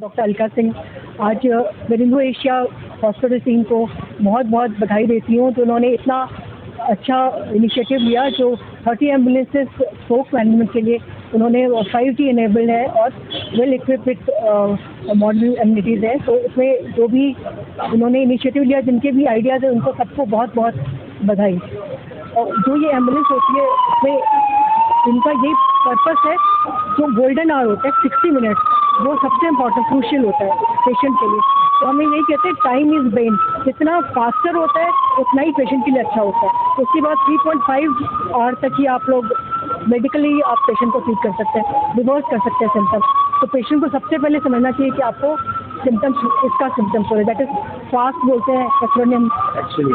Doctor Alka Singh आज मेरिंगो Asia hospital team को बहुत बहुत बधाई देती हूँ। तो उन्होंने इतना अच्छा इनिशिएटिव लिया जो 30 एम्बुलेंसेज स्ट्रोक मैनेजमेंट के लिए उन्होंने 5G इनेबल्ड है और वेल इक्विप्ड मॉडर्न एमिनिटीज़ है। तो इसमें जो भी उन्होंने इनिशिएटिव लिया, जिनके भी आइडियाज़ है, उनको सबको बहुत बहुत बधाई। और जो ये एम्बुलेंस होती है उसमें इनका ये पर्पस है, जो गोल्डन आवर होता है 60 मिनट, वो सबसे इम्पोर्टेंट क्रूशियल होता है पेशेंट के लिए। तो हमें यही कहते हैं टाइम इज़ ब्रेन, जितना फास्टर होता है उतना ही पेशेंट के लिए अच्छा होता है। तो उसके बाद 3.5 आवर तक ही आप लोग मेडिकली आप पेशेंट को ट्रीट कर सकते हैं, रिवर्स कर सकते हैं सिम्टम्स। तो पेशेंट को सबसे पहले समझना चाहिए कि आपको सिम्टम्स, इसका सिम्टम्स हो रहा है, दैट इज फास्ट बोलते हैं एक्रोनिम,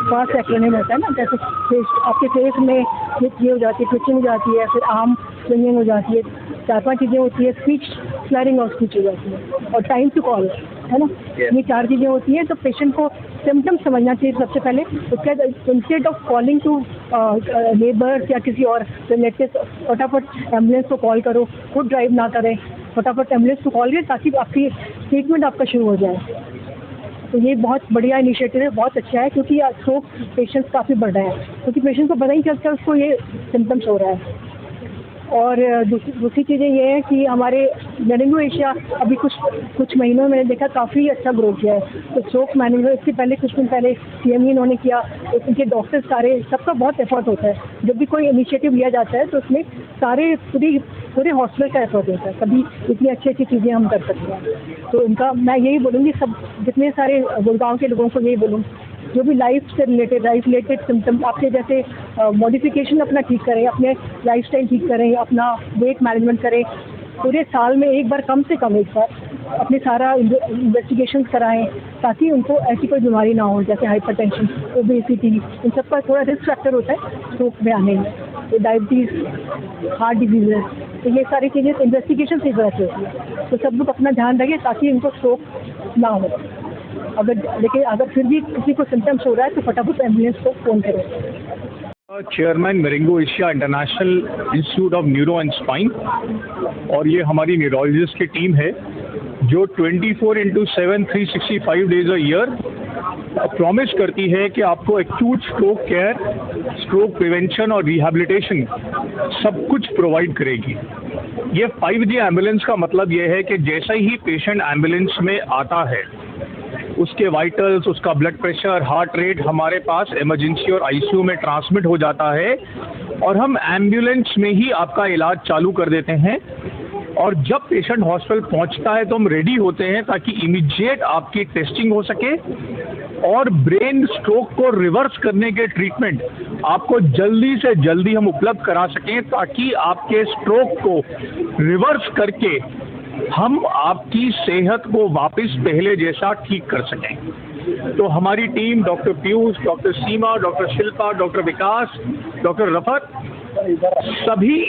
फास्ट एक्रोनिम होता है ना, जैसे आपके फेस में ये हो जाती है, ट्विचिंग हो जाती है, फिर आर्म स्विंगिंग हो जाती है, 4-5 चीज़ें होती है, स्पीच स्लरिंग और स्पीच हो जाती है, और टाइम टू कॉल है ना, ये 4 चीज़ें होती हैं। तो पेशेंट को सिम्टम्स समझना चाहिए सबसे पहले। उसके बाद instead of calling to neighbours या किसी और रिलेटिव, फटाफट एम्बुलेंस को कॉल करो, खुद ड्राइव ना करें, फटाफट एम्बुलेंस को कॉल करें ताकि आपकी ट्रीटमेंट आपका शुरू हो जाए। तो ये बहुत बढ़िया इनिशिएटिव है, बहुत अच्छा है, क्योंकि स्ट्रोक पेशेंट्स काफ़ी बढ़ रहे हैं, क्योंकि पेशेंट को पता ही चलता है उसको ये सिम्टम्स हो रहा है। और दूसरी चीज़ें ये है कि हमारे मेरिंगो एशिया अभी कुछ महीनों में मैंने देखा काफ़ी अच्छा ग्रो किया है। तो स्ट्रोक मैनेजमेंट इससे पहले कुछ दिन पहले CME इन्होंने किया, तो उनके डॉक्टर्स सारे, सबका बहुत एफर्ट होता है। जब भी कोई इनिशिएटिव लिया जाता है तो उसमें सारे पूरे हॉस्पिटल का एफर्ट होता है, तभी इतनी अच्छी अच्छी चीज़ें हम कर सकते हैं। तो इनका मैं यही बोलूँगी, सब जितने सारे गुड़गांव के लोगों को यही बोलूँ, जो भी लाइफ रिलेटेड सिम्टम्स आपके जैसे मॉडिफिकेशन अपना ठीक करें, अपने लाइफस्टाइल ठीक करें, अपना वेट मैनेजमेंट करें, पूरे साल में एक बार, कम से कम एक बार अपने सारा इन्वेस्टिगेशन कराएं, ताकि उनको ऐसी कोई बीमारी ना हो, जैसे हाइपरटेंशन, ओबेसिटी, इन सब का थोड़ा रिस्क फैक्टर होता है स्ट्रोक में आने में, तो डायबिटीज़, हार्ट डिजीज़, तो ये सारी चीज़ें इन्वेस्टिगेशन से होती है। तो सब लोग अपना ध्यान रखें ताकि इनको स्ट्रोक ना हो। लेकिन अगर फिर भी किसी को सिम्टम्स हो रहा है तो फटाफट एम्बुलेंस को फ़ोन करें। Chairman Marengo Asia international institute of neuro and spine, और ये हमारी न्यूरोलॉजिस्ट की टीम है जो 24/7 365 डेज अ ईयर प्रॉमिस करती है कि आपको acute stroke care, stroke prevention और रिहैबिलिटेशन सब कुछ प्रोवाइड करेगी। ये 5G एम्बुलेंस का मतलब ये है कि जैसे ही पेशेंट एम्बुलेंस में आता है, उसके वाइटल्स, उसका ब्लड प्रेशर, हार्ट रेट हमारे पास इमरजेंसी और ICU में ट्रांसमिट हो जाता है, और हम एम्बुलेंस में ही आपका इलाज चालू कर देते हैं। और जब पेशेंट हॉस्पिटल पहुंचता है तो हम रेडी होते हैं ताकि इमीडिएट आपकी टेस्टिंग हो सके और ब्रेन स्ट्रोक को रिवर्स करने के ट्रीटमेंट आपको जल्दी से जल्दी हम उपलब्ध करा सकें, ताकि आपके स्ट्रोक को रिवर्स करके हम आपकी सेहत को वापस पहले जैसा ठीक कर सकें। तो हमारी टीम, डॉक्टर पीयूष, डॉक्टर सीमा, डॉक्टर शिल्पा, डॉक्टर विकास, डॉक्टर रफत, सभी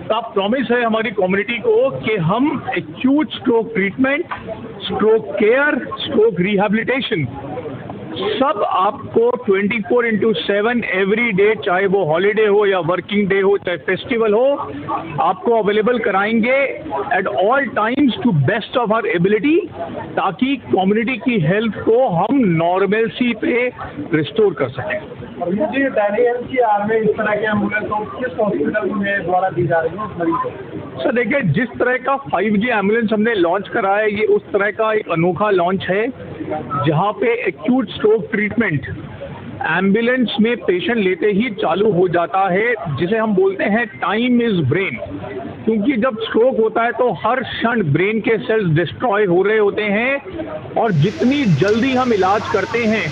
का प्रॉमिस है हमारी कम्युनिटी को कि हम acute stroke treatment, stroke care, stroke rehabilitation सब आपको 24/7 एवरी डे, चाहे वो हॉलीडे हो या वर्किंग डे हो, चाहे फेस्टिवल हो, आपको अवेलेबल कराएंगे at all times to best of our ability, ताकि कम्युनिटी की हेल्थ को हम नॉर्मलसी पे रिस्टोर कर सकें। और ये NCR में इस तरह के एम्बुलेंस किस हॉस्पिटल में द्वारा दी जा रही है उस मरीज को? सर देखिए, जिस तरह का 5G एम्बुलेंस हमने लॉन्च करा है, ये उस तरह का एक अनोखा लॉन्च है जहाँ पे एक्यूट स्ट्रोक ट्रीटमेंट एम्बुलेंस में पेशेंट लेते ही चालू हो जाता है, जिसे हम बोलते हैं टाइम इज ब्रेन। क्योंकि जब स्ट्रोक होता है तो हर क्षण ब्रेन के सेल्स डिस्ट्रॉय हो रहे होते हैं, और जितनी जल्दी हम इलाज करते हैं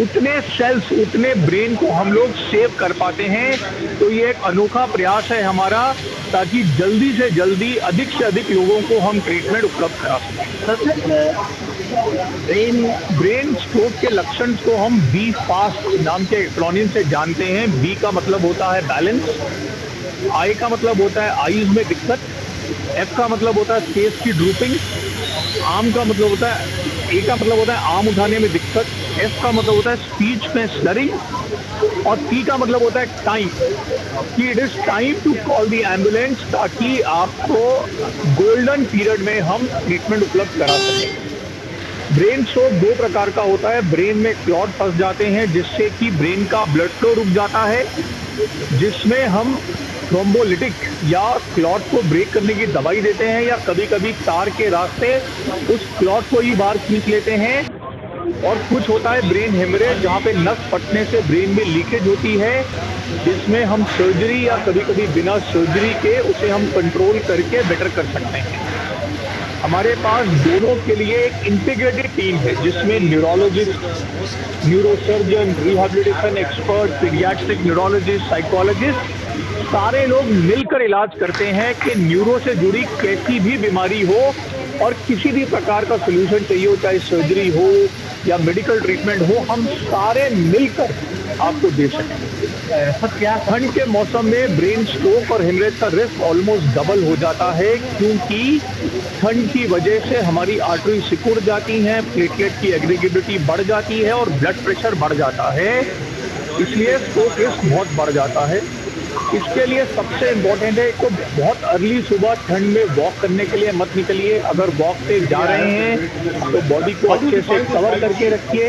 उतने सेल्स, उतने ब्रेन को हम लोग सेव कर पाते हैं। तो ये एक अनोखा प्रयास है हमारा, ताकि जल्दी से जल्दी अधिक से अधिक लोगों को हम ट्रीटमेंट उपलब्ध करा सकें। ब्रेन स्ट्रोक के लक्षण को हम बी फास्ट नाम के एक्रोनिम से जानते हैं। बी का मतलब होता है बैलेंस, आई का मतलब होता है आईज में दिक्कत, एफ का मतलब होता है फेस की ड्रूपिंग, आर्म का मतलब होता है, ए का मतलब होता है आर्म उठाने में दिक्कत, एफ का मतलब होता है स्पीच में स्लरिंग, और टी का मतलब होता है टाइम, कि it is time to call the ambulance, ताकि आपको गोल्डन पीरियड में हम ट्रीटमेंट उपलब्ध करा सकें। ब्रेन स्ट्रोक 2 प्रकार का होता है। ब्रेन में क्लॉट फंस जाते हैं जिससे कि ब्रेन का ब्लड फ्लो रुक जाता है, जिसमें हम थ्रोम्बोलिटिक या क्लॉट को ब्रेक करने की दवाई देते हैं, या कभी कभी तार के रास्ते उस क्लॉट को ही बाहर खींच लेते हैं। और कुछ होता है ब्रेन हेमरेज, जहाँ पे नस फटने से ब्रेन में लीकेज होती है, जिसमें हम सर्जरी या कभी कभी बिना सर्जरी के उसे हम कंट्रोल करके बेटर कर सकते हैं। हमारे पास दोनों के लिए एक इंटीग्रेटेड टीम है, जिसमें neurologist, neurosurgeon, rehabilitation expert, paediatric neurologist, psychologist, सारे लोग मिलकर इलाज करते हैं कि न्यूरो से जुड़ी कैसी भी बीमारी हो और किसी भी प्रकार का सोल्यूशन चाहिए हो, चाहे सर्जरी हो या मेडिकल ट्रीटमेंट हो, हम सारे मिलकर आपको दे सकें। सर क्या ठंड के मौसम में ब्रेन स्ट्रोक और हेमरेज का रिस्क ऑलमोस्ट डबल हो जाता है, क्योंकि ठंड की वजह से हमारी आर्टरी सिकुड़ जाती हैं, प्लेटलेट की एग्रीगेबिलिटी बढ़ जाती है और ब्लड प्रेशर बढ़ जाता है, इसलिए स्ट्रोक रिस्क बहुत बढ़ जाता है। इसके लिए सबसे इम्पोर्टेंट है, तो बहुत अर्ली सुबह ठंड में वॉक करने के लिए मत निकलिए। अगर वॉक पे जा रहे हैं तो बॉडी को अच्छे से कवर करके रखिए,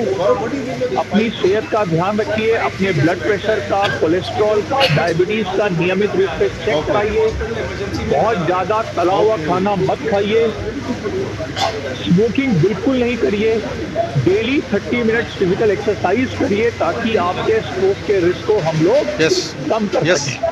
अपनी सेहत का ध्यान रखिए, अपने ब्लड प्रेशर का, कोलेस्ट्रॉल का, डायबिटीज का नियमित रूप से चेक कराइए। बहुत ज़्यादा तला हुआ खाना मत खाइए, स्मोकिंग बिल्कुल नहीं करिए, डेली 30 मिनट्स फिजिकल एक्सरसाइज करिए, ताकि आपके स्ट्रोक के रिस्क को हम लोग कम कर सकें।